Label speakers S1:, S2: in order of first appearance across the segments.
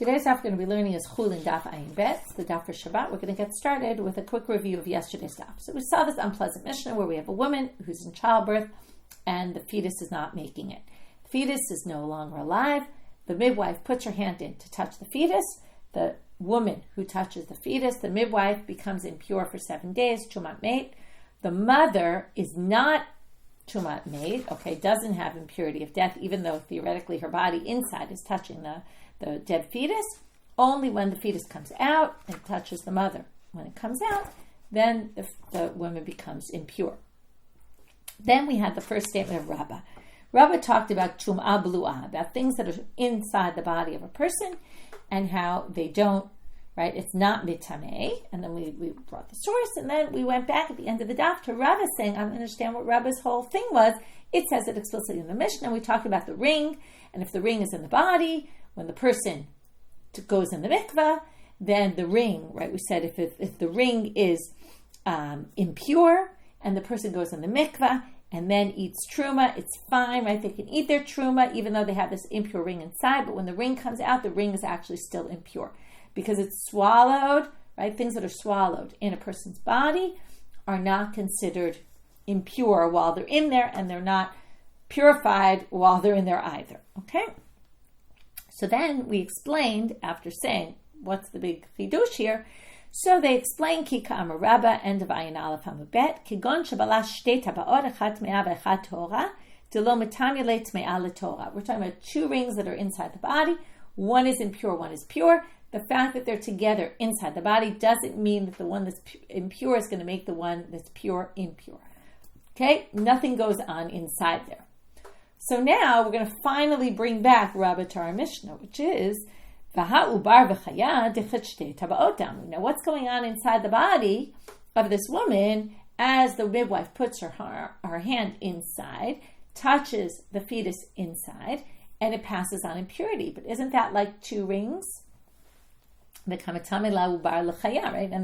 S1: Today's daf we're going to be learning is Chullin daf ayin bet, the daf for Shabbat. We're going to get started with a quick review of yesterday's daf. So we saw this unpleasant Mishnah where we have a woman who's in childbirth and the fetus is not making it. The fetus is no longer alive. The midwife puts her hand in to touch the fetus. The woman who touches the fetus, the midwife, becomes impure for 7 days, tumat meit. The mother is not tumat meit, doesn't have impurity of death, even though theoretically her body inside is touching the dead fetus. Only when the fetus comes out and touches the mother. When it comes out, then the woman becomes impure. Then we had the first statement of Rabbah. Rabbah talked about tum'ah blu'ah, about things that are inside the body of a person and how they don't, right? It's not mitameh. And then we brought the source, and then we went back at the end of the daf to Rabbah saying, I don't understand what Rabbah's whole thing was. It says it explicitly in the Mishnah. We talked about the ring, and if the ring is in the body, when the person goes in the mikveh, then the ring, right? We said if the ring is impure and the person goes in the mikveh and then eats truma, it's fine, right? They can eat their truma even though they have this impure ring inside, but when the ring comes out, the ring is actually still impure because it's swallowed, right? Things that are swallowed in a person's body are not considered impure while they're in there, and they're not purified while they're in there either, okay? So then we explained, after saying, what's the big chidush here? So they explain, Ki ka'amar Rabbah, end of Ayin Aleph Hamud Bet, Kigon shabala shtei taba'ot, echat tme'ah ve'echat Torah, delo mitami le tme'ah leTorah. We're talking about two rings that are inside the body. One is impure, one is pure. The fact that they're together inside the body doesn't mean that the one that's impure is going to make the one that's pure impure. Okay? Nothing goes on inside there. So now we're going to finally bring back Rabbah to our Mishnah, which is V'ha'ubar v'chaya dechet shtei taba'ot damu. Now, what's going on inside the body of this woman as the midwife puts her hand inside, touches the fetus inside, and it passes on impurity? But isn't that like two rings? Right? And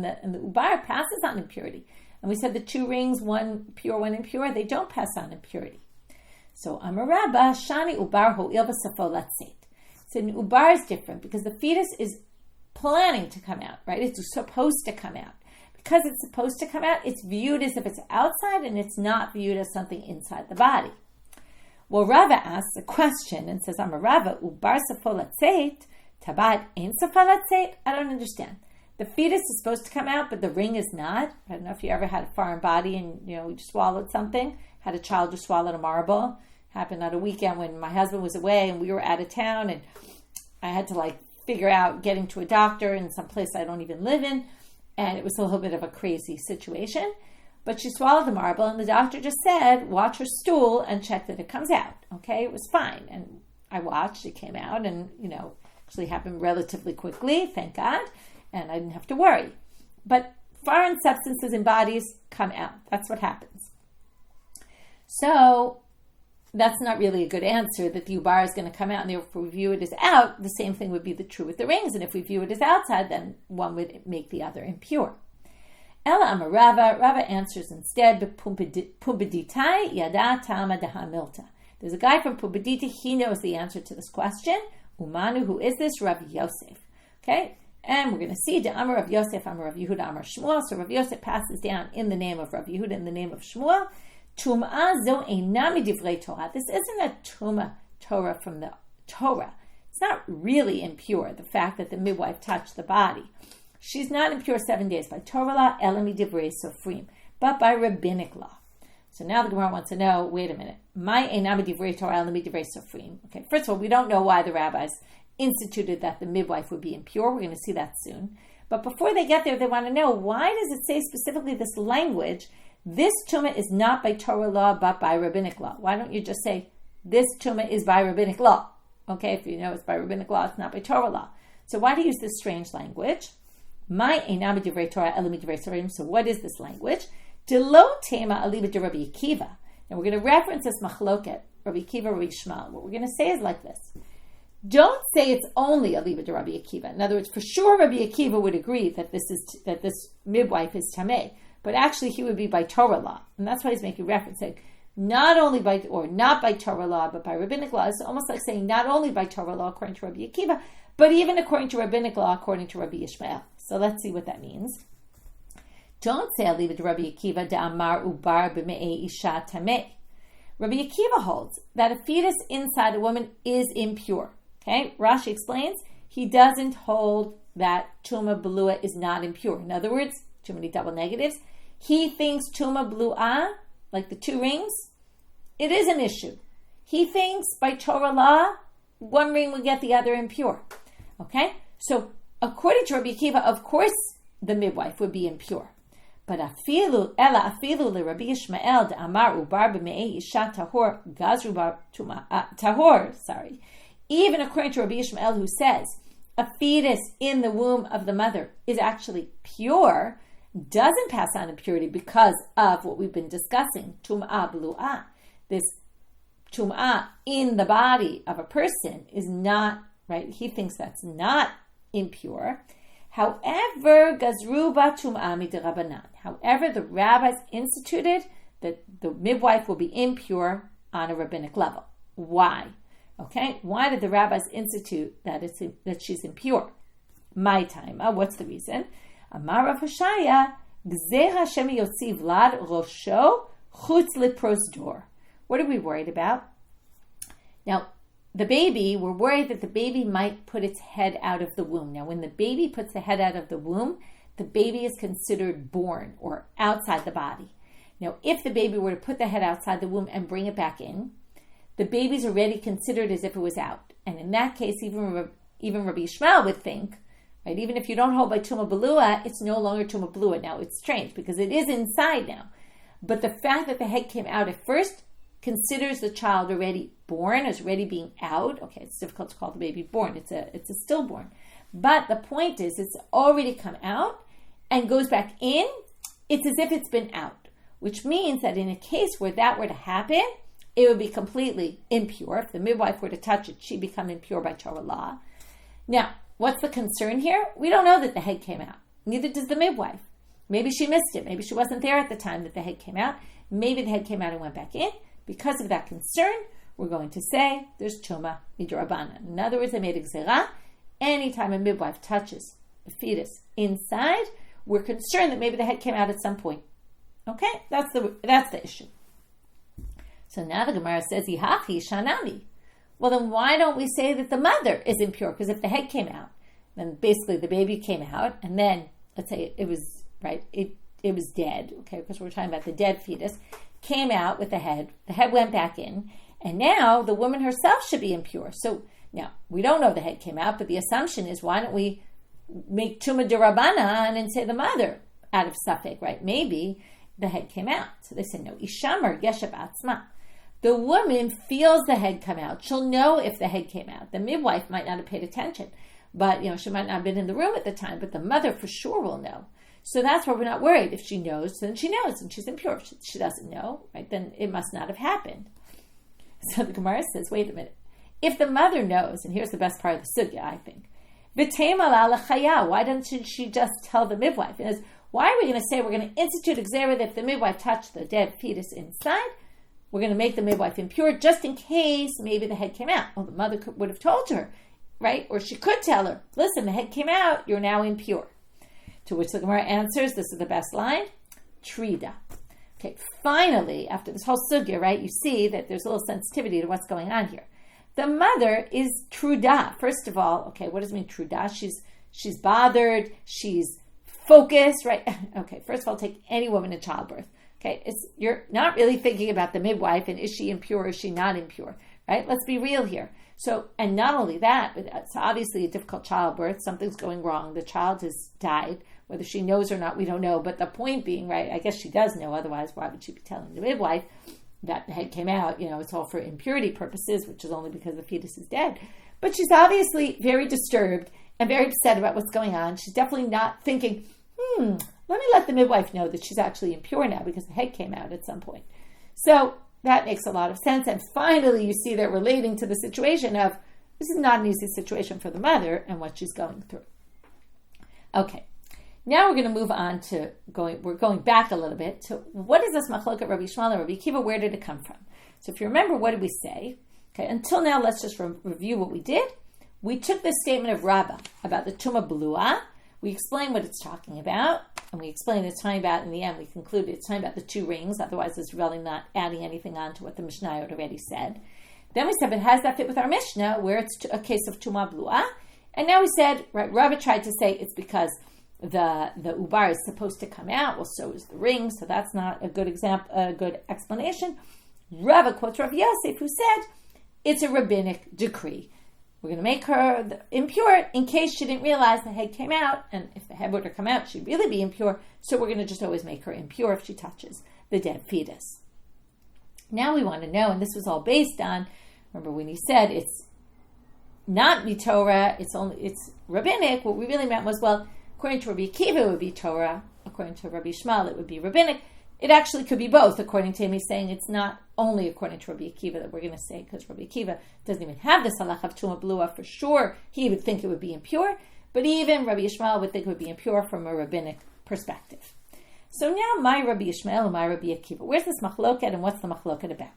S1: the ubar passes on impurity. And we said the two rings, one pure, one impure, they don't pass on impurity. So Amar Rabbah, Shani Ubar Ho'il V'Safo Latzeit. So an Ubar is different because the fetus is planning to come out, right? It's supposed to come out. Because it's supposed to come out, it's viewed as if it's outside and it's not viewed as something inside the body. Well, Rabbah asks a question and says, Amar Rabbah, Ubar Safo Latzeit, Tabat Ein Safo Latzeit? I don't understand. The fetus is supposed to come out, but the ring is not. I don't know if you ever had a foreign body and, you just swallowed something. Had a child just swallowed a marble. Happened on a weekend when my husband was away and we were out of town, and I had to figure out getting to a doctor in some place I don't even live in, and it was a little bit of a crazy situation. But she swallowed the marble, and the doctor just said, watch her stool and check that it comes out. Okay, it was fine. And I watched, it came out, and, actually happened relatively quickly, thank God, and I didn't have to worry. But foreign substances in bodies come out. That's what happens. So that's not really a good answer that the ubar is going to come out, and therefore we view it as out. The same thing would be true with the rings, and if we view it as outside, then one would make the other impure. Ela Amar Rabbah, Rabbah answers instead, Pumbeditai yada tama daha milta. There's a guy from Pumbedita, he knows the answer to this question. Umanu, who is this? Rav Yosef. Okay? And we're going to see the Amar Rav Yosef, Amar Rav Yehuda, Amar Shmuel. So Rav Yosef passes down in the name of Rav Yehuda, in the name of Shmuel. Tum'ah zo eina midivrei Torah. This isn't a tumah Torah from the Torah. It's not really impure, the fact that the midwife touched the body. She's not impure 7 days by Torah law, ela midivrei sofrim, but by rabbinic law. So now the Gemara wants to know, wait a minute, my eina midivrei Torah, ela midivrei sofrim. Okay, first of all, we don't know why the rabbis instituted that the midwife would be impure. We're going to see that soon. But before they get there, they want to know, why does it say specifically this language, this tumah is not by Torah law, but by rabbinic law? Why don't you just say, this tumah is by rabbinic law? Okay, if you know it's by rabbinic law, it's not by Torah law. So why do you use this strange language? My einam divrei Torah elam divrei sorim. So what is this language? Delo tema aliba de Rabbi Akiva. Now we're going to reference this machloket, Rabbi Akiva, Rabbi Shmuel. What we're going to say is like this. Don't say it's only aliba de Rabbi Akiva. In other words, for sure Rabbi Akiva would agree that this midwife is tameh. But actually he would be by Torah law. And that's why he's making reference, saying not only by, or not by Torah law, but by rabbinic law. It's almost like saying not only by Torah law, according to Rabbi Akiva, but even according to rabbinic law, according to Rabbi Yishmael. So let's see what that means. Don't say I'll leave it to Rabbi Akiva de Amar Ubar b'me'ei isha tameh. Rabbi Akiva holds that a fetus inside a woman is impure. Okay, Rashi explains he doesn't hold that Tuma Belua is not impure. In other words, too many double negatives. He thinks Tuma Belua, like the 2 rings, it is an issue. He thinks by Torah law, one ring will get the other impure. Okay, so according to Rabbi Akiva, of course the midwife would be impure. But afilu le Rabbi Yishmael de Amar Ubar b'me'ei isha tahor gazru bar tahor. Sorry, even according to Rabbi Yishmael, who says a fetus in the womb of the mother is actually pure, doesn't pass on impurity because of what we've been discussing, tum'ah blu'ah. This tum'ah in the body of a person is not, right? He thinks that's not impure. However, gazru ba tum'ah midrabanan. However, the rabbis instituted that the midwife will be impure on a rabbinic level. Why? Okay, why did the rabbis institute that she's impure? My time. What's the reason? Amar Rav Hoshaya, Gzeh Hashem yotzi vlad rosho chutz leprosdor. What are we worried about? Now, the baby, we're worried that the baby might put its head out of the womb. Now, when the baby puts the head out of the womb, the baby is considered born or outside the body. Now, if the baby were to put the head outside the womb and bring it back in, the baby's already considered as if it was out. And in that case, even Rabbi Yishmael would think, right, even if you don't hold by Tuma Belua, it's no longer Tuma Belua. Now, it's strange because it is inside now. But the fact that the head came out at first considers the child already born, as already being out. Okay, it's difficult to call the baby born. It's a stillborn. But the point is, it's already come out and goes back in. It's as if it's been out, which means that in a case where that were to happen, it would be completely impure. If the midwife were to touch it, she'd become impure by Torah law. Now, what's the concern here? We don't know that the head came out. Neither does the midwife. Maybe she missed it. Maybe she wasn't there at the time that the head came out. Maybe the head came out and went back in. Because of that concern, we're going to say there's Tuma midrabanan. In other words, they made a gzerah. Anytime a midwife touches a fetus inside, we're concerned that maybe the head came out at some point. Okay, that's the issue. So now the Gemara says, Yihachi shanami. Well, then why don't we say that the mother is impure? Because if the head came out, then basically the baby came out, and then let's say it was right, it was dead. Okay, because we're talking about the dead fetus came out with the head went back in, and now the woman herself should be impure. So now we don't know the head came out, but the assumption is, why don't we make Tuma Derabanan and say the mother out of Safek, right? Maybe the head came out. So they say no. Ishamer Gesha Batzma. The woman feels the head come out. She'll know if the head came out. The midwife might not have paid attention, but she might not have been in the room at the time, but the mother for sure will know. So that's why we're not worried. If she knows, then she knows, and she's impure. If she doesn't know, right, then it must not have happened. So the Gemara says, wait a minute. If the mother knows, and here's the best part of the sugya, I think, why doesn't she just tell the midwife? And why are we going to say we're going to institute a gzera that if the midwife touched the dead fetus inside, we're going to make the midwife impure just in case maybe the head came out? Well, the mother would have told her, right? Or she could tell her, listen, the head came out, you're now impure. To which the Gemara answers, this is the best line, Trida. Okay, finally, after this whole sugya, right, you see that there's a little sensitivity to what's going on here. The mother is truda. First of all, okay, what does it mean truda? She's bothered, she's focused, right? Okay, first of all, take any woman in childbirth. Okay, you're not really thinking about the midwife and is she impure or is she not impure, right? Let's be real here. So, and not only that, but it's obviously a difficult childbirth. Something's going wrong. The child has died. Whether she knows or not, we don't know. But the point being, right, I guess she does know. Otherwise, why would she be telling the midwife that the head came out? It's all for impurity purposes, which is only because the fetus is dead. But she's obviously very disturbed and very upset about what's going on. She's definitely not thinking, let me let the midwife know that she's actually impure now because the head came out at some point. So that makes a lot of sense. And finally, you see they're relating to the situation of, this is not an easy situation for the mother and what she's going through. Okay. Now we're going to move on to we're going back a little bit to what is this machloket Rabbi Yishmael and Rabbi Akiva? Where did it come from? So if you remember, what did we say? Okay, until now, let's just review what we did. we took this statement of Rabbah about the Tuma Blua, we explained what it's talking about, and we explained it's talking about, in the end, we concluded it's talking about the 2 rings, otherwise it's really not adding anything on to what the Mishnah had already said. Then we said, but how does that fit with our Mishnah, where it's a case of Tuma Blua? And now we said, right, Rabbah tried to say it's because the ubar is supposed to come out, well, so is the ring, so that's not a good example, a good explanation. Rabbah quotes Rav Yosef, who said, it's a rabbinic decree. We're going to make her impure in case she didn't realize the head came out, and if the head were to come out, she'd really be impure, so we're going to just always make her impure if she touches the dead fetus. Now we want to know, and this was all based on, remember when he said it's not Torah, it's rabbinic, what we really meant was, well, according to Rabbi Akiva, it would be Torah, according to Rabbi Shmuel, it would be rabbinic. It actually could be both, according to him. He's saying it's not only according to Rabbi Akiva that we're going to say, because Rabbi Akiva doesn't even have this halach of Tuma Blua for sure. He would think it would be impure, but even Rabbi Yishmael would think it would be impure from a rabbinic perspective. So now, my Rabbi Yishmael and my Rabbi Akiva. Where's this machloket and what's the machloket about?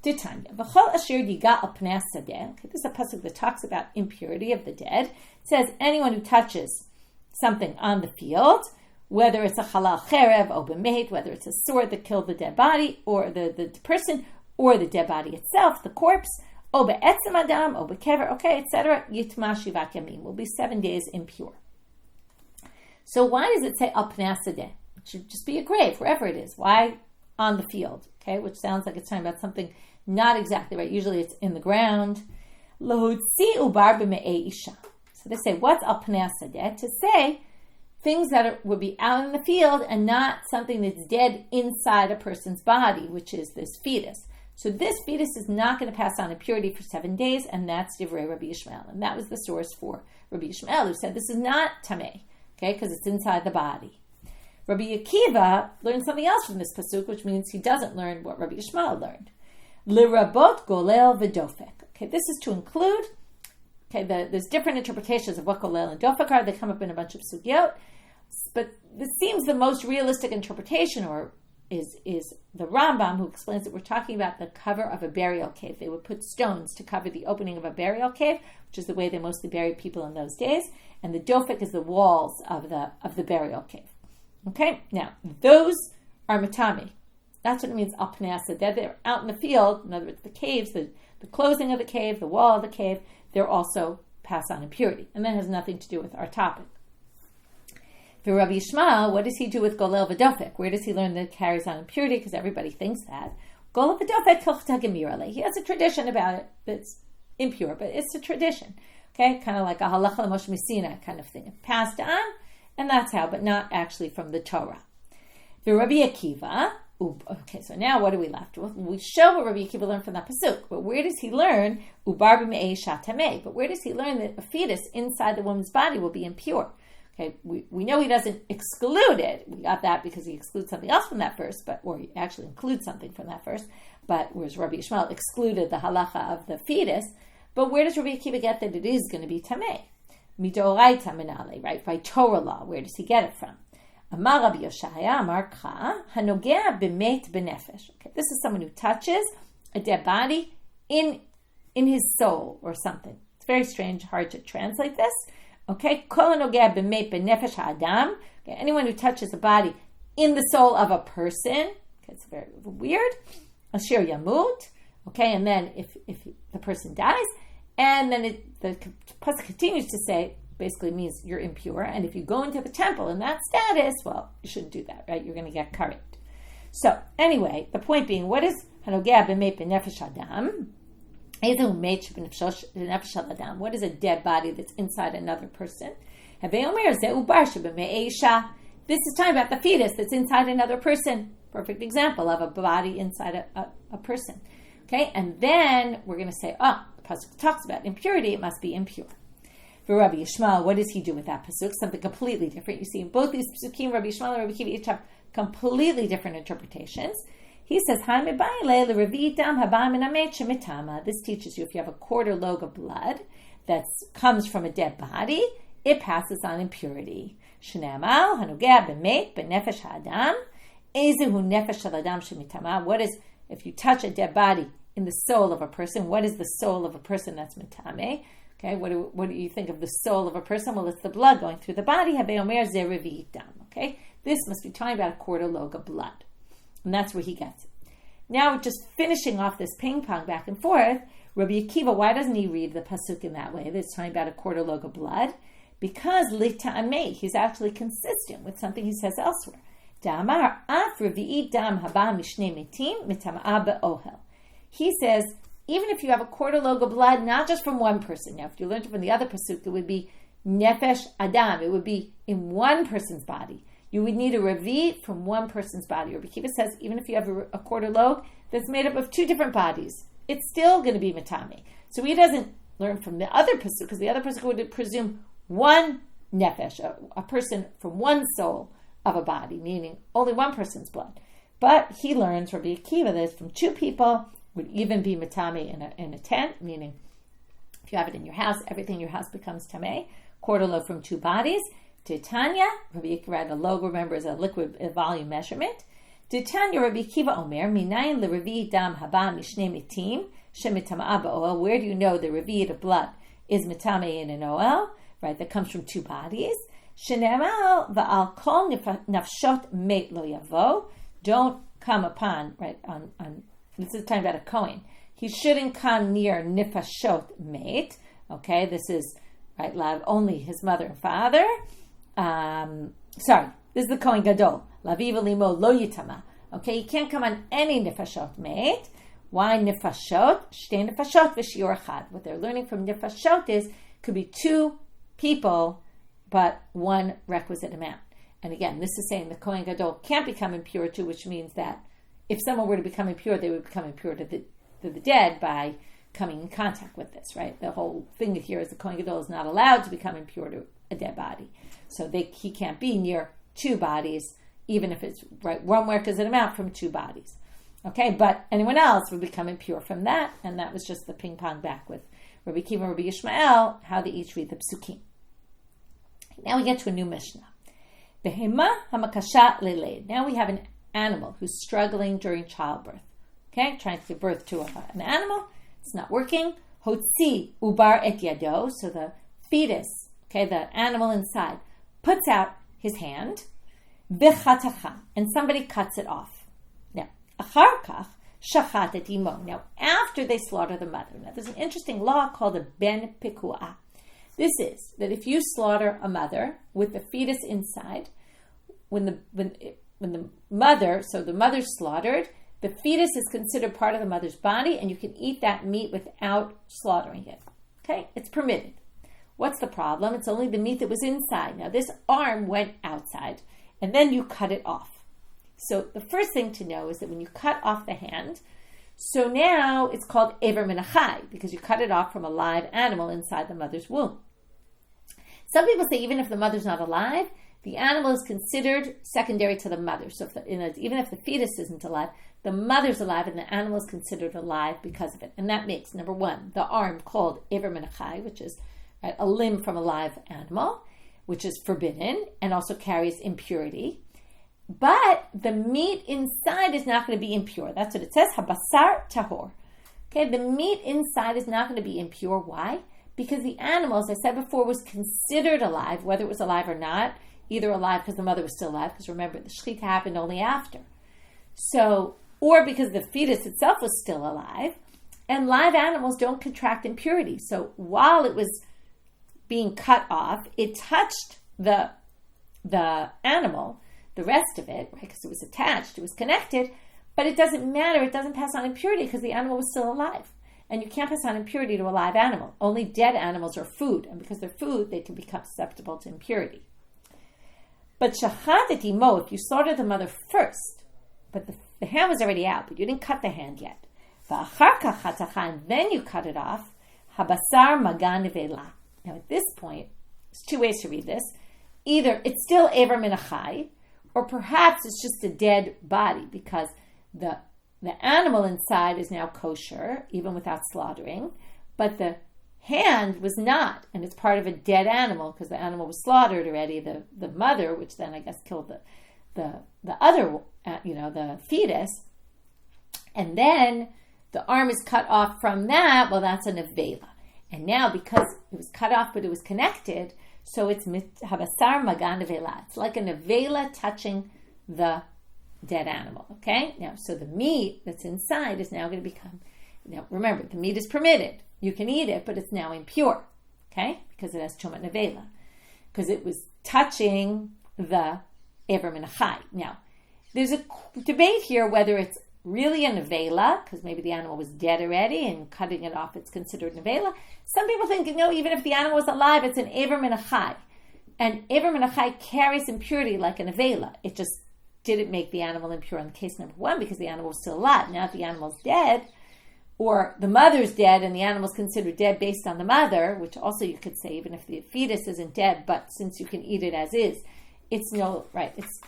S1: Titanya. V'chol asher yiga al pnei hasadeh. Okay, this is a pasuk that talks about impurity of the dead. It says anyone who touches something on the field, whether it's a halal cherev or b'meit, whether it's a sword that killed the dead body, or the person, or the dead body itself, the corpse, o be'etzem adam, o be'kever, okay, etc., yitma shivat yamim, will be 7 days impure. So why does it say al pnei hasadeh? It should just be a grave, wherever it is. Why on the field? Okay, which sounds like it's talking about something not exactly right. Usually it's in the ground. Lahutzi ubar b'me'ei isha. So they say, what's al pnei hasadeh? To say things that would be out in the field and not something that's dead inside a person's body, which is this fetus. So this fetus is not going to pass on impurity for 7 days, and that's Divrei Rabbi Yishmael. And that was the source for Rabbi Yishmael, who said this is not tamei, okay, because it's inside the body. Rabbi Akiva learned something else from this pasuk, which means he doesn't learn what Rabbi Yishmael learned. L'rabot golel v'dofek. Okay, this is to include, okay, there's different interpretations of what golel and dofek are. They come up in a bunch of sugyot. But this seems the most realistic interpretation, or is the Rambam, who explains that we're talking about the cover of a burial cave. They would put stones to cover the opening of a burial cave, which is the way they mostly buried people in those days. And the dofek is the walls of the burial cave. Okay, now those are matami. That's what it means. Al pnei hasadeh. They're out in the field. In other words, the caves, the closing of the cave, the wall of the cave. They're also pass on impurity, and that has nothing to do with our topic. For Rabbi Yishmael, what does he do with golel v'dofek? Where does he learn that it carries on impurity? Because everybody thinks that. Golel v'dofek hilchta gemirale. He has a tradition about it that's impure, but it's a tradition. Okay, kind of like a halacha l'Moshe Messina kind of thing. It passed on, and that's how, but not actually from the Torah. For Rabbi Akiva, okay, so now what are we left with? We show what Rabbi Akiva learned from that pasuk, but where does he learn ubar b'me'ei shatamei? But where does he learn that a fetus inside the woman's body will be impure? Okay, we know he doesn't exclude it. We got that because he excludes something else from that verse, or he actually includes something from that verse. But whereas Rabbi Yishmael excluded the halacha of the fetus, but where does Rabbi Akiva get that it is going to be tamei? Midoraita minale, right? By Torah law, where does he get it from? Amar Rabbi Yoshaya, Amar Kha, hanogea b'met b'nefesh. Okay, this is someone who touches a dead body in his soul or something. It's very strange, hard to translate this. Okay, anyone who touches a body in the soul of a person, okay, it's very weird. Asher yamut, okay, and then if the person dies, and then the pasuk continues to say, basically means you're impure, and if you go into the temple in that status, well, you shouldn't do that, right? You're going to get curried. So anyway, the point being, what is hanogea b'meit b'nefesh adam? What is a dead body that's inside another person? This is talking about the fetus that's inside another person. Perfect example of a body inside a person. Okay, and then we're going to say, the pasuk talks about impurity, it must be impure. For Rabbi Yishmael, what does he do with that pasuk? Something completely different. You see, in both these pasukim, Rabbi Yishmael and Rabbi Akiva each have completely different interpretations. He says, this teaches you if you have a quarter log of blood that comes from a dead body, it passes on impurity. What is, if you touch a dead body in the soul of a person, what is the soul of a person that's mitame? Okay, what do you think of the soul of a person? Well, it's the blood going through the body. Okay, this must be talking about a quarter log of blood. And that's where he gets it. Now, just finishing off this ping pong back and forth, Rabbi Akiva, why doesn't he read the pasuk in that way? That's talking about a quarter log of blood. Because lita'amei, he's actually consistent with something he says elsewhere. Da'amar af revi'i dam haba mishnei metim mitama'a be'ohel. He says, even if you have a quarter log of blood, not just from one person. Now, if you learned it from the other pasuk, it would be nefesh adam. It would be in one person's body. You would need a revi from one person's body. Rabbi Akiva says, even if you have a quarter log that's made up of two different bodies, it's still going to be matame. So he doesn't learn from the other pasuk, because the other pasuk would presume one nefesh, a person from one soul of a body, meaning only one person's blood. But he learns, Rabbi Akiva, that it's from two people, would even be matame in a tent, meaning if you have it in your house, everything in your house becomes tameh. Quarter log from two bodies. Titania, Rabbi Akiva, a log, remember, is a liquid volume measurement. Titania, Rabbi Akiva Omer, minayin lerevi dam haba mishnei mitim shemitama'a ba'oel. Where do you know the revi of blood is mitame in an oel? Right, that comes from two bodies. Shenemal va'al kol nafshot meit lo yavo. Don't come upon, right, on this is talking about a Kohen. He shouldn't come near nifashot meit. Okay, this is, right, only his mother and father. This is the Kohen Gadol. Laviva limo lo yitama. Okay, you can't come on any nifashot meit. Why nifashot? Shtei nifashot v'shiur echad. What they're learning from nifashot is could be two people, but one requisite amount. And again, this is saying the Kohen Gadol can't become impure too, which means that if someone were to become impure, they would become impure to the dead by coming in contact with this, right? The whole thing here is the Kohen Gadol is not allowed to become impure to a dead body. So he can't be near two bodies, even if it's, right, one requisite amount from two bodies. Okay, but anyone else would become impure from that, and that was just the ping pong back with Rabbi Akiva and Rabbi Yishmael, how they each read the psukim. Now we get to a new Mishnah. Behema hamakasha leleid. Now we have an animal who's struggling during childbirth. Okay, trying to give birth to an animal. It's not working. Hotzi ubar et yado. So the fetus, okay, the animal inside, puts out his hand. V'chatacha. And somebody cuts it off. Now, achar kach shachat et imo. Now, after they slaughter the mother. Now, there's an interesting law called a ben pikuah. This is that if you slaughter a mother with the fetus inside, when the mother, so the mother's slaughtered, the fetus is considered part of the mother's body, and you can eat that meat without slaughtering it. Okay, it's permitted. What's the problem? It's only the meat that was inside. Now, this arm went outside, and then you cut it off. So the first thing to know is that when you cut off the hand, so now it's called Ever Min HaChai, because you cut it off from a live animal inside the mother's womb. Some people say even if the mother's not alive, the animal is considered secondary to the mother. So even if the fetus isn't alive, the mother's alive and the animal is considered alive because of it. And that makes, number one, the arm called Ever Min HaChai, which is, right, a limb from a live animal, which is forbidden and also carries impurity. But the meat inside is not going to be impure. That's what it says, habasar tahor. Okay, the meat inside is not going to be impure. Why? Because the animal, as I said before, was considered alive, whether it was alive or not, either alive because the mother was still alive, because remember, the shechita happened only after. So, or because the fetus itself was still alive, and live animals don't contract impurity. So while it was being cut off, it touched the animal, the rest of it, right, because it was attached, it was connected, but it doesn't matter, it doesn't pass on impurity because the animal was still alive. And you can't pass on impurity to a live animal. Only dead animals are food, and because they're food, they can become susceptible to impurity. But shachatet imo, if you slaughtered the mother first, but the hand was already out, but you didn't cut the hand yet. V'achar kach chatacha, and then you cut it off. Habasar magan nevela. Now at this point, there's two ways to read this. Either it's still Ever Min HaChai, or perhaps it's just a dead body because the animal inside is now kosher, even without slaughtering, but the hand was not, and it's part of a dead animal because the animal was slaughtered already, the mother, which then I guess killed the other, the fetus, and then the arm is cut off from that. Well, that's a nevela. And now, because it was cut off, but it was connected, so it's havasar magan nevela. It's like a nevela touching the dead animal. Okay? Now, so the meat that's inside is now going to become, now remember, the meat is permitted. You can eat it, but it's now impure. Okay? Because it has tumat nevela. Because it was touching the Ever min Achai. Now, there's a debate here whether it's really a nevela, because maybe the animal was dead already, and cutting it off, it's considered nevela. Some people think, no, even if the animal was alive, it's an Ever min Achai. And Ever min Achai carries impurity like a nevela. It just didn't make the animal impure in case number one, because the animal was still alive. Now, if the animal's dead, or the mother's dead and the animal's considered dead based on the mother, which also you could say, even if the fetus isn't dead, but since you can eat it as is, it's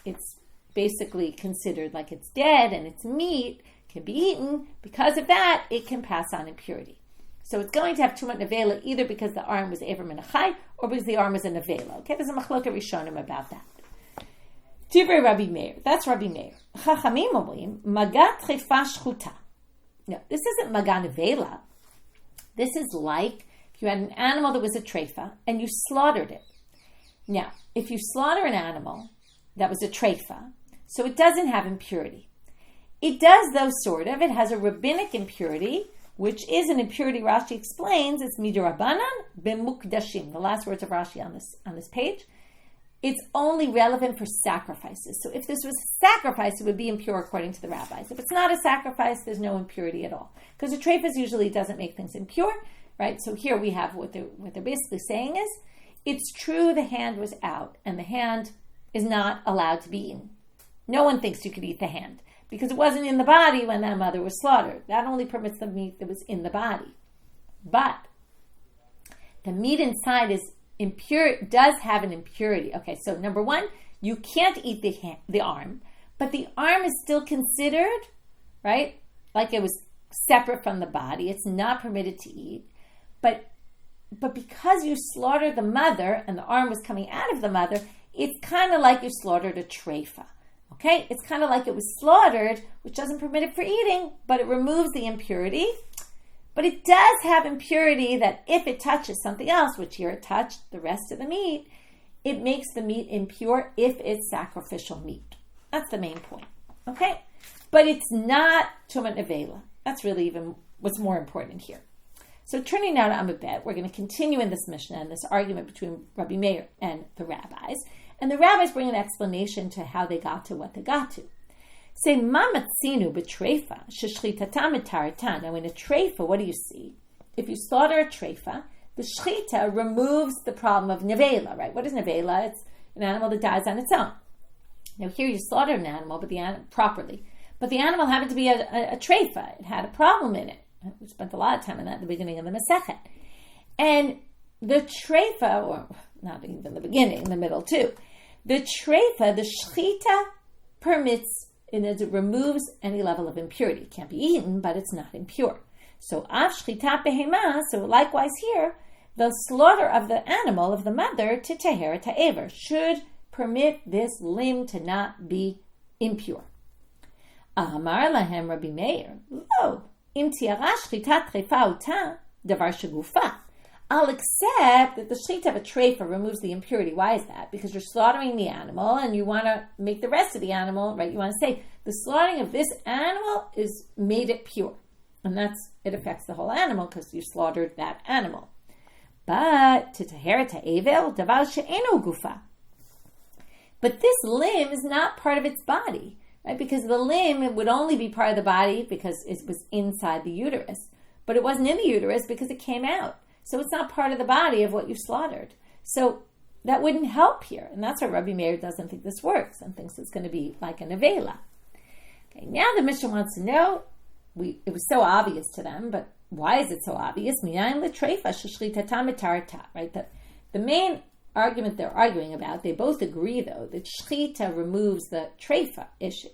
S1: it's basically considered like it's dead, and its meat can be eaten. Because of that, it can pass on impurity. So it's going to have tumat nevela either because the arm was Ever min Achai or because the arm was a nevela. Okay, there's a machloka rishonim about that. Divrei Rabbi Meir. That's Rabbi Meir. Chachamim omrim magat trefa shchuta. No, this isn't magan nevela. This is like if you had an animal that was a treifa and you slaughtered it. Now, if you slaughter an animal that was a treifa, so it doesn't have impurity. It does, though, sort of. It has a rabbinic impurity, which is an impurity Rashi explains. It's midurabanan b'mukdashim. The last words of Rashi on this page. It's only relevant for sacrifices. So if this was a sacrifice, it would be impure according to the rabbis. If it's not a sacrifice, there's no impurity at all. Because a treifas usually doesn't make things impure, right? So here we have what they're basically saying is, it's true the hand was out, and the hand is not allowed to be eaten. No one thinks you could eat the hand, because it wasn't in the body when that mother was slaughtered. That only permits the meat that was in the body. But the meat inside is impure, does have an impurity. Okay, so number one, you can't eat the arm, but the arm is still considered, right, like it was separate from the body. It's not permitted to eat. But because you slaughtered the mother and the arm was coming out of the mother, it's kind of like you slaughtered a treifa. Okay, it's kind of like it was slaughtered, which doesn't permit it for eating, but it removes the impurity. But it does have impurity that if it touches something else, which here it touched the rest of the meat, it makes the meat impure if it's sacrificial meat. That's the main point. Okay, but it's not tumat nevela. That's really even what's more important here. So turning now to Amud Bet, we're going to continue in this Mishnah and this argument between Rabbi Meir and the rabbis. And the rabbis bring an explanation to how they got to what they got to. Say, ma matzinu b'treifa sheshchitata mitaratan. Now in a treifa, what do you see? If you slaughter a treifa, the shchita removes the problem of nevela, right? What is nevela? It's an animal that dies on its own. Now here you slaughter an animal properly, but the animal happened to be a treifa. It had a problem in it. We spent a lot of time on that at the beginning of the Masechet. And the treifa, or not even the beginning, in the middle too, the treifa, the shchita permits, and it removes any level of impurity. It can't be eaten, but it's not impure. So av shchita behema, so likewise here, the slaughter of the animal, of the mother, to teher ta'ever, should permit this limb to not be impure. Amar lahem Rabbi Meir, lo, im tiara shchitat treifa uta, davar shegufa. I'll accept that the shchita of a treifa removes the impurity. Why is that? Because you're slaughtering the animal and you want to make the rest of the animal, right? You want to say the slaughtering of this animal is made it pure. And it affects the whole animal because you slaughtered that animal. But to tahera ta'evel, davar she'eno gufa. But this limb is not part of its body, right? Because the limb, it would only be part of the body because it was inside the uterus. But it wasn't in the uterus because it came out. So it's not part of the body of what you slaughtered. So that wouldn't help here. And that's why Rabbi Meir doesn't think this works and thinks it's going to be like a nevela. Okay, now the Mishnah wants to know, it was so obvious to them, but why is it so obvious? Right? The main argument they're arguing about, they both agree though, that shchita removes the treifa issue.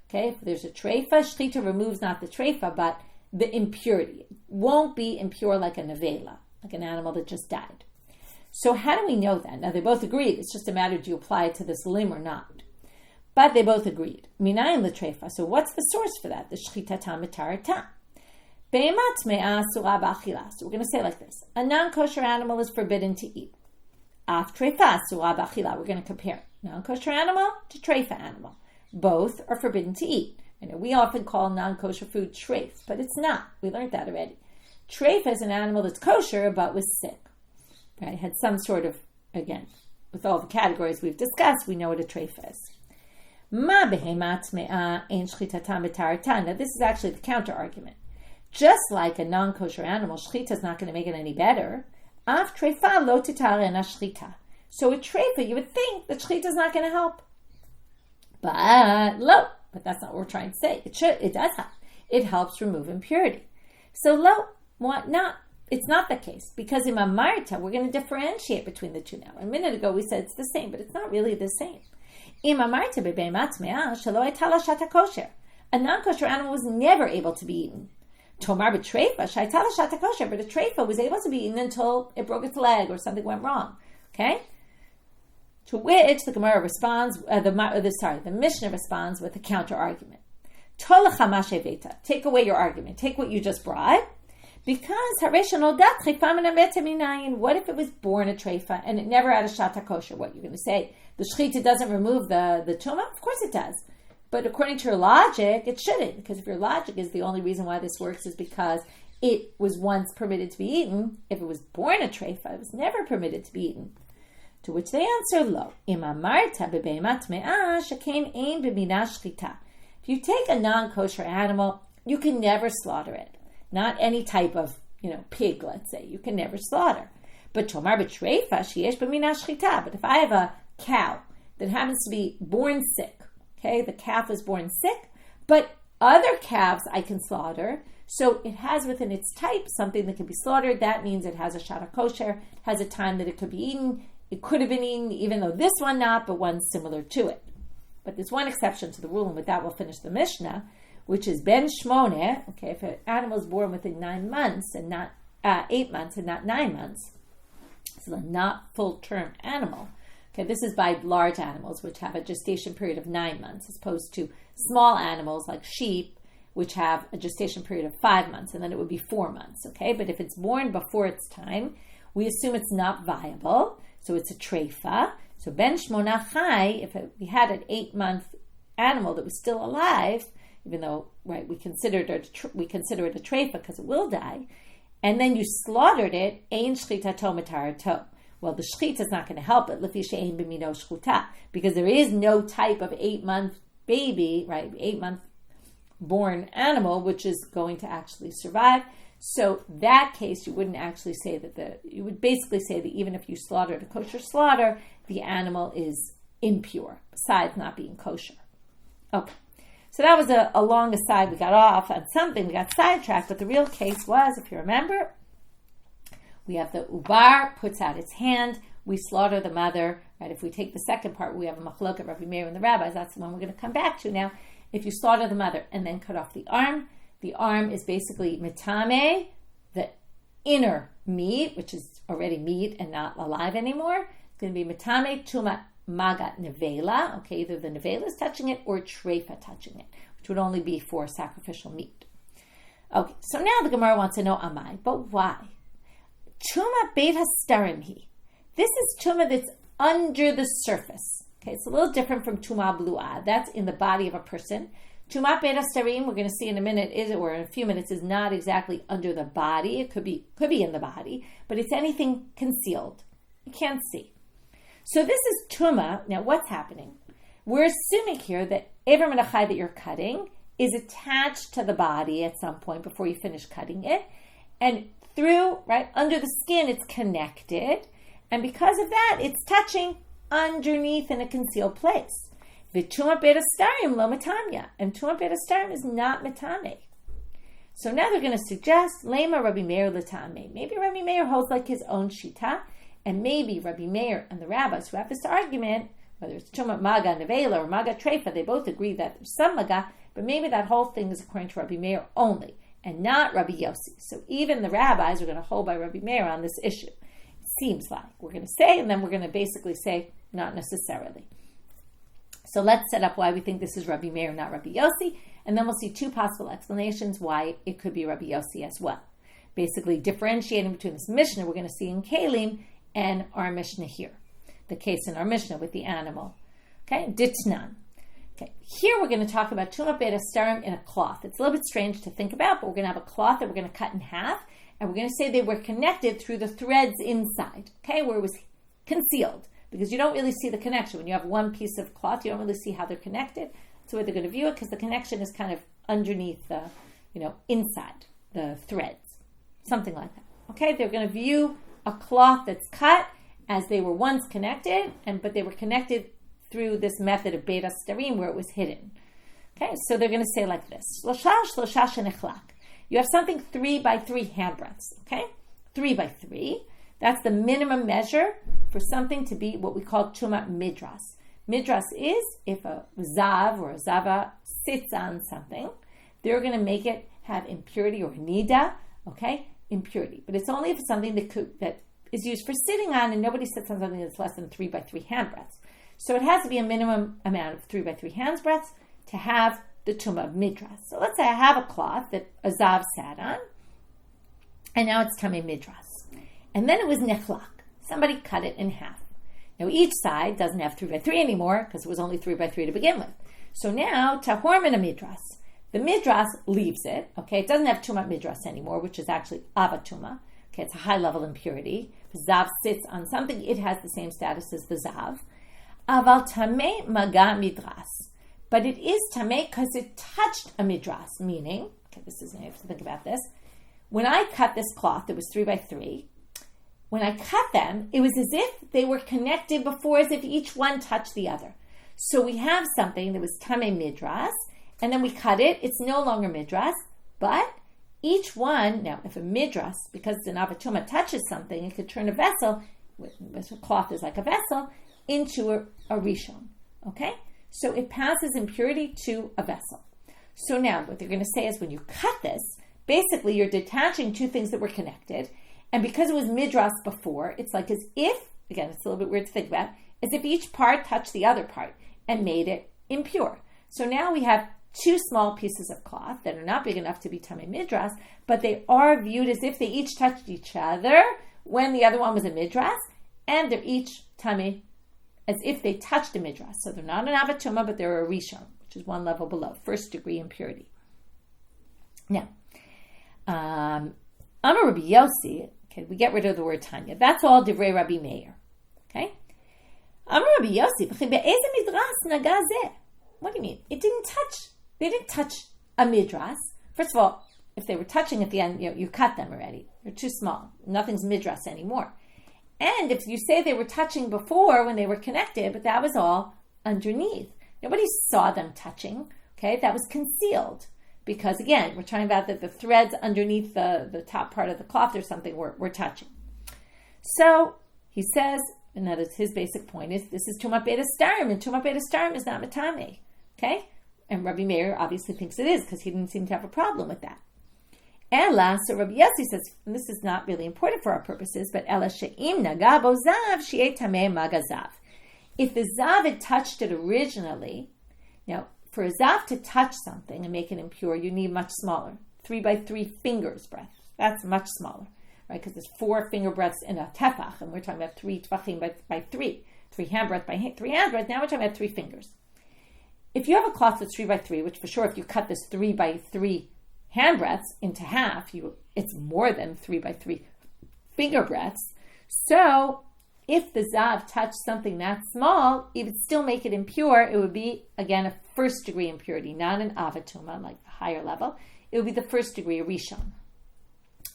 S1: Okay, if there's a treifa, shchita removes not the treifa, but the impurity. It won't be impure like a nevela, like an animal that just died. So how do we know that? Now they both agreed. It's just a matter, do you apply it to this limb or not? But they both agreed. Minayin l'treifa. So what's the source for that? The shchita mitarata. Be'emat me'ah surah b'achila. So we're going to say it like this. A non-kosher animal is forbidden to eat. Af treifa surah b'achila. We're going to compare non-kosher animal to treifa animal. Both are forbidden to eat. I know we often call non-kosher food treif, but it's not. We learned that already. Treif is an animal that's kosher but was sick. Right? Had some sort of, again, with all the categories we've discussed, we know what a treif is. Ma behemat me'ah ein shchitatam b'taratan. Now this is actually the counter argument. Just like a non-kosher animal, shchita is not going to make it any better. Af treifa lo titarena shchita. So a treifa, you would think that shchita is not going to help. But lo, but that's not what we're trying to say. It does help. It helps remove impurity. So lo, what not? It's not the case, because in Mamarta, we're going to differentiate between the two now. A minute ago we said it's the same, but it's not really the same. In Mamarta bebemat me'ah shelo hayta l'shat kosher. A non-kosher animal was never able to be eaten. Tomar b'treifa shayta l'shat kosher, but a treifa was able to be eaten until it broke its leg or something went wrong. Okay? To which the Gemara responds, the Mishnah responds with a counter argument. Take away your argument. Take what you just brought. Because what if it was born a treifa and it never had a shata kosher? What you're going to say? The shechita doesn't remove the tumah? Of course it does. But according to your logic, it shouldn't. Because if your logic is the only reason why this works is because it was once permitted to be eaten. If it was born a treifa, it was never permitted to be eaten. To which they answer, lo. If you take a non-kosher animal, you can never slaughter it. Not any type of, pig, let's say. You can never slaughter. But tomar b'treifa sheyesh b'mina shchita. But if I have a cow that happens to be born sick, okay, the calf is born sick, but other calves I can slaughter, so it has within its type something that can be slaughtered. That means it has a shata kosher, has a time that it could be eaten. It could have been eaten, even though this one not, but one similar to it. But there's one exception to the rule, and with that we'll finish the Mishnah, which is ben shmone. Okay, if an animal is born within 9 months and not 8 months and not 9 months, so a not full-term animal. Okay, this is by large animals, which have a gestation period of 9 months, as opposed to small animals like sheep, which have a gestation period of 5 months, and then it would be 4 months. Okay, but if it's born before its time, we assume it's not viable, so it's a treifa. So ben shmona chai, if we had an 8-month animal that was still alive, even though we consider it a treifa because it will die, and then you slaughtered it, ein shchitato mitarato. Well, the shchita is not going to help it, lefi she'ein b'mino shchuta, because there is no type of 8-month baby, 8-month born animal, which is going to actually survive. So that case, you wouldn't actually say you would basically say that even if you slaughtered a kosher slaughter, the animal is impure, besides not being kosher. Okay. So that was a long aside. We got off on something. We got sidetracked. But the real case was, if you remember, we have the ubar puts out its hand. We slaughter the mother. Right? If we take the second part, we have a machlok of Rabbi Meir and the rabbis. That's the one we're going to come back to now. If you slaughter the mother and then cut off the arm is basically mitame, the inner meat, which is already meat and not alive anymore. It's going to be mitame tuma maga nevela, okay, either the nevela is touching it or treifa touching it, which would only be for sacrificial meat. Okay, so now the Gemara wants to know amai, but why? Tuma beit hastarim hi. This is tuma that's under the surface. Okay, it's a little different from tuma blua. That's in the body of a person. Tuma beit hastarim, we're going to see in a minute, or in a few minutes, is not exactly under the body. It could be in the body, but it's anything concealed. You can't see. So this is tuma. Now, what's happening? We're assuming here that Ever Menachai that you're cutting is attached to the body at some point before you finish cutting it. And through, under the skin, it's connected. And because of that, it's touching underneath in a concealed place. V'tuma beit hastarim lo metanya. And tuma beit hastarim is not metame. So now they're going to suggest, Lema Rabbi Meir l'tame. Maybe Rabbi Meir holds like his own shita. And maybe Rabbi Meir and the rabbis who have this argument, whether it's Tuma Maga Nevela or Maga Treifa, they both agree that there's some Maga, but maybe that whole thing is according to Rabbi Meir only, and not Rabbi Yossi. So even the rabbis are going to hold by Rabbi Meir on this issue. It seems like. We're going to say, and then we're going to basically say, not necessarily. So let's set up why we think this is Rabbi Meir, not Rabbi Yossi, and then we'll see two possible explanations why it could be Rabbi Yossi as well. Basically differentiating between this Mishnah we're going to see in Kalim and our Mishnah here. The case in our Mishnah with the animal. Okay, Ditnan. Okay, here we're going to talk about Tumah Beit Astarim in a cloth. It's a little bit strange to think about, but we're going to have a cloth that we're going to cut in half, and we're going to say they were connected through the threads inside, okay, where it was concealed, because you don't really see the connection. When you have one piece of cloth, you don't really see how they're connected. That's the way they're going to view it, because the connection is kind of underneath the, inside the threads, something like that. Okay, they're going to view a cloth that's cut as they were once connected, but they were connected through this method of Beit Astarim where it was hidden. Okay, so they're going to say like this. You have something 3 by 3 handbreadths, okay? 3 by 3. That's the minimum measure for something to be what we call Tumah Midras. Midras is if a Zav or a Zava sits on something, they're going to make it have impurity or nida, okay? Impurity. But it's only if it's something that is used for sitting on, and nobody sits on something that's less than 3 by 3 handbreadths. So it has to be a minimum amount of 3 by 3 handbreadths to have the Tumah of Midras. So let's say I have a cloth that a Zav sat on, and now it's Tamei Midras. And then it was Nechlak. Somebody cut it in half. Now each side doesn't have 3 by 3 anymore, because it was only 3 by 3 to begin with. So now, Tahor Min Midras. The Midras leaves it, okay? It doesn't have Tumah Midras anymore, which is actually Avatuma. Okay, it's a high-level impurity. The Zav sits on something, it has the same status as the Zav. Aval Tamei Maga Midras. But it is Tamei because it touched a Midras, meaning, okay, you have to think about this. When I cut this cloth, it was 3 by 3. When I cut them, it was as if they were connected before, as if each one touched the other. So we have something that was Tamei Midras, and then we cut it. It's no longer Midras, but each one, now if a Midras, because it's an Avatuma, touches something, it could turn a vessel, a cloth is like a vessel, into a Rishon, okay? So it passes impurity to a vessel. So now what they're going to say is when you cut this, basically you're detaching two things that were connected, and because it was Midras before, it's like as if, again, it's a little bit weird to think about, as if each part touched the other part and made it impure. So now we have two small pieces of cloth that are not big enough to be Tamei Midras, but they are viewed as if they each touched each other when the other one was a Midras, and they're each Tamei as if they touched a Midras. So they're not an Avatuma, but they're a Rishon, which is one level below, first degree impurity. Now, Amar Rabbi Yossi, okay, we get rid of the word Tanya. That's all Divrei Rabbi Meir. Okay? Amar Rabbi Yossi, be'eze midras naga zeh. What do you mean? They didn't touch a Midras. First of all, if they were touching at the end, you cut them already. They're too small. Nothing's Midras anymore. And if you say they were touching before when they were connected, but that was all underneath. Nobody saw them touching. Okay, that was concealed. Because again, we're talking about that the threads underneath the top part of the cloth or something were touching. So he says, and that is his basic point, is this is Tumah Beit Astarim, and Tumah Beit Astarim is not Matame. Okay? And Rabbi Meir obviously thinks it is, because he didn't seem to have a problem with that. Ella, so Rabbi Yossi says, and this is not really important for our purposes, but Ella she'im naga bo zav she'eh tamei maga zav. If the zav had touched it originally, now for a zav to touch something and make it impure, you need much smaller, 3 by 3 fingers breadth. That's much smaller, right? Because there's 4 finger breadths in a tefach, and we're talking about 3 tefachim by 3, 3 hand breadth by 3 hand breadth. Now we're talking about 3 fingers. If you have a cloth that's 3 by 3, which for sure, if you cut this 3 by 3 hand breadths into half, it's more than 3 by 3 finger breadths. So if the zav touched something that small, it would still make it impure. It would be, again, a first degree impurity, not an avatuma, like the higher level. It would be the first degree, a rishon.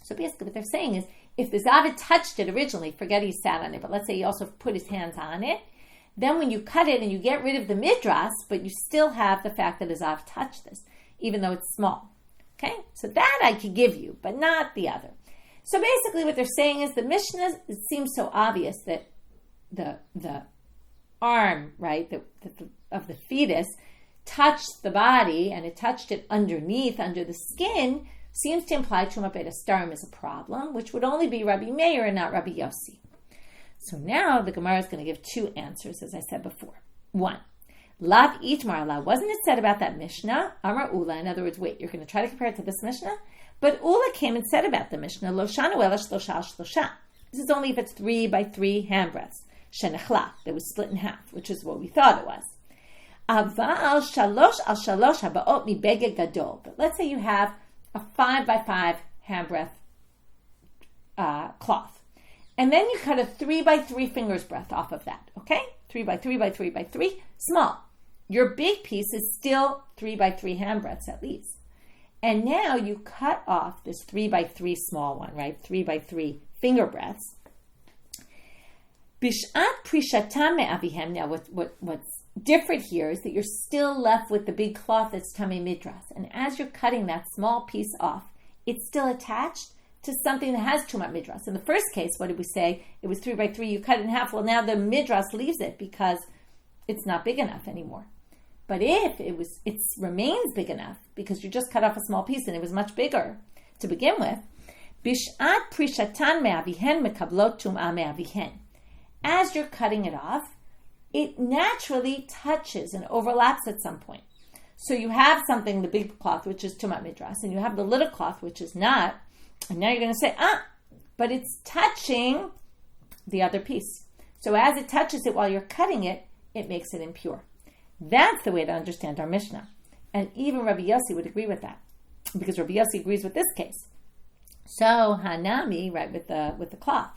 S1: So basically what they're saying is, if the zav had touched it originally, forget he sat on it, but let's say he also put his hands on it, then when you cut it and you get rid of the midras, but you still have the fact that a zav touched this, even though it's small. Okay, so that I could give you, but not the other. So basically what they're saying is the Mishnah, it seems so obvious that the arm, right, of the fetus touched the body and it touched it underneath, under the skin, seems to imply Tumah Beit Astarim is a problem, which would only be Rabbi Meir and not Rabbi Yossi. So now the Gemara is going to give 2 answers, as I said before. 1, Lav itmar la. Wasn't it said about that Mishnah? Amar Ula. In other words, wait, you're going to try to compare it to this Mishnah? But Ula came and said about the Mishnah, Lo shanu ela shlosha shlosha. This is only if it's 3 by 3 handbreadths. Shenechla, that was split in half, which is what we thought it was. Aval shalosh al shalosh habaot mi beged gadol. But let's say you have a 5 by 5 handbreadth cloth. And then you cut a 3 by 3 finger's breadth off of that, okay? 3 by 3 by 3 by 3, small. Your big piece is still 3 by 3 handbreadths at least. And now you cut off this 3 by 3 small one, right? 3 by 3 finger breadths. Bishat prishatam me'avihem. Now what's different here is that you're still left with the big cloth that's tamei midras. And as you're cutting that small piece off, it's still attached to something that has tumat midras. In the first case, what did we say? It was 3 by 3, you cut it in half. Well, now the midras leaves it because it's not big enough anymore. But if it remains big enough because you just cut off a small piece and it was much bigger to begin with, bishat prishatan me'avihen mekablot tum'ah me'avihen. As you're cutting it off, it naturally touches and overlaps at some point. So you have something, the big cloth, which is tumat midras, and you have the little cloth, which is not. And now you're going to say, but it's touching the other piece. So as it touches it while you're cutting it, it makes it impure. That's the way to understand our Mishnah. And even Rabbi Yossi would agree with that, because Rabbi Yossi agrees with this case. So Hanami, right, with the cloth.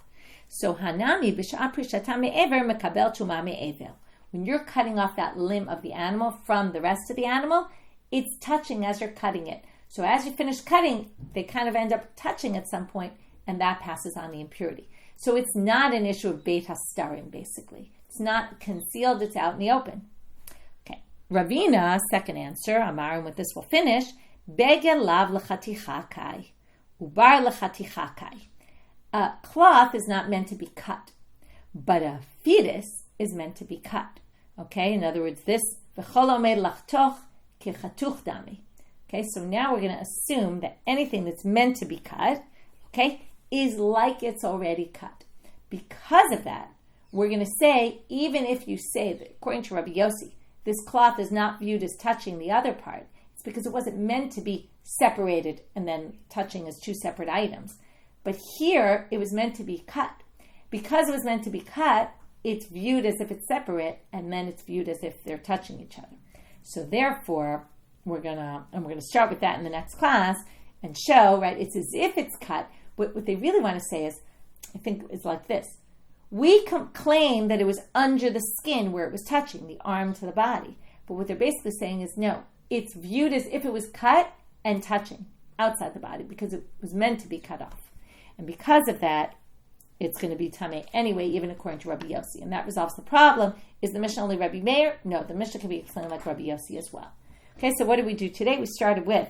S1: So Hanami b'sha'ah prishatam me'ever mekabel tumah me'evel. When you're cutting off that limb of the animal from the rest of the animal, it's touching as you're cutting it. So as you finish cutting, they kind of end up touching at some point, and that passes on the impurity. So it's not an issue of beit hastarim, basically. It's not concealed, it's out in the open. Okay. Ravina, second answer, Amar, and with this we'll finish, begel lav l'chaticha kai, ubar l'chaticha kai. A cloth is not meant to be cut, but a fetus is meant to be cut. Okay, in other words, this v'chol omed lachtoch kechatuch dami. Okay, so now we're going to assume that anything that's meant to be cut, okay, is like it's already cut. Because of that, we're going to say, even if you say that, according to Rabbi Yossi, this cloth is not viewed as touching the other part, it's because it wasn't meant to be separated and then touching as two separate items. But here, it was meant to be cut. Because it was meant to be cut, it's viewed as if it's separate, and then it's viewed as if they're touching each other. So therefore, we're gonna start with that in the next class and show, right, it's as if it's cut. What they really want to say is, I think it's like this. We claim that it was under the skin where it was touching, the arm to the body. But what they're basically saying is, no, it's viewed as if it was cut and touching outside the body because it was meant to be cut off. And because of that, it's going to be tamei anyway, even according to Rabbi Yossi. And that resolves the problem. Is the Mishnah only Rabbi Meir? No, the Mishnah can be explained like Rabbi Yossi as well. Okay, so what did we do today? We started with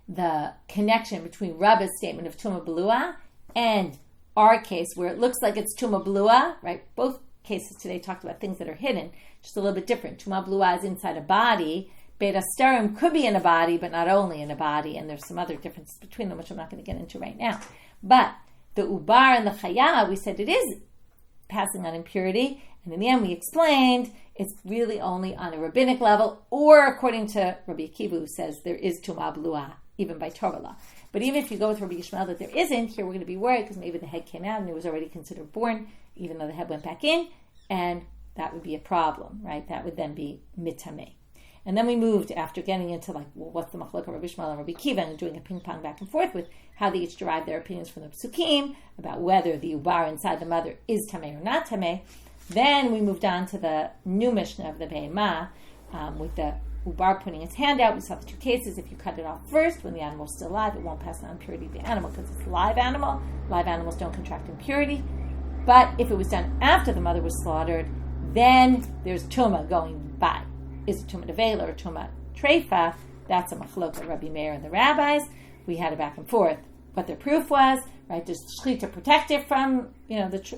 S1: the connection between Rabba's statement of Tuma Belua and our case where it looks like it's Tuma Belua, right? Both cases today talked about things that are hidden, just a little bit different. Tuma Belua is inside a body. Beit Hastarim could be in a body, but not only in a body, and there's some other differences between them, which I'm not going to get into right now. But the Ubar and the Chaya, we said it is passing on impurity, and in the end we explained it's really only on a rabbinic level, or according to Rabbi Akiva, who says there is Tumah Belua, even by Torah law. But even if you go with Rabbi Yishmael that there isn't, here we're going to be worried because maybe the head came out and it was already considered born, even though the head went back in, and that would be a problem, right? That would then be mitameh. And then we moved after getting into what's the machlok of Rabbi Yishmael and Rabbi Akiva, and doing a ping pong back and forth with how they each derive their opinions from the psukim about whether the ubar inside the mother is tameh or not tameh. Then we moved on to the new Mishnah of the Behemah with the ubar putting its hand out. We saw the two cases. If you cut it off first when the animal is still alive, it won't pass on impurity to the animal because it's a live animal. Live animals don't contract impurity. But if it was done after the mother was slaughtered, then there's tumah going by. Is it tumah devela or tumah treifa? That's a machlok of Rabbi Meir and the rabbis. We had a back and forth. What their proof was, right? Does shechita protect it from,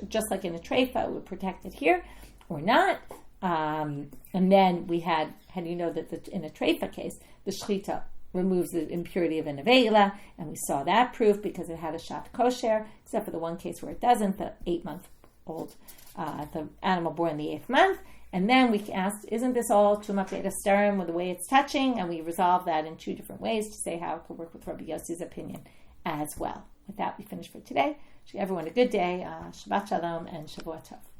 S1: just like in a treifa, it would protect it here, or not? And then we had you know that in a treifa case, the shechita removes the impurity of a nevela, and we saw that proof because it had a shat kosher, except for the one case where it doesn't, the 8-month-old, the animal born the 8th month. And then we asked, isn't this all Tumat Beit Estarim with the way it's touching? And we resolved that in 2 different ways to say how it could work with Rabbi Yossi's opinion as well. With that, we finish for today. Wish everyone a good day. Shabbat Shalom and Shavua Tov.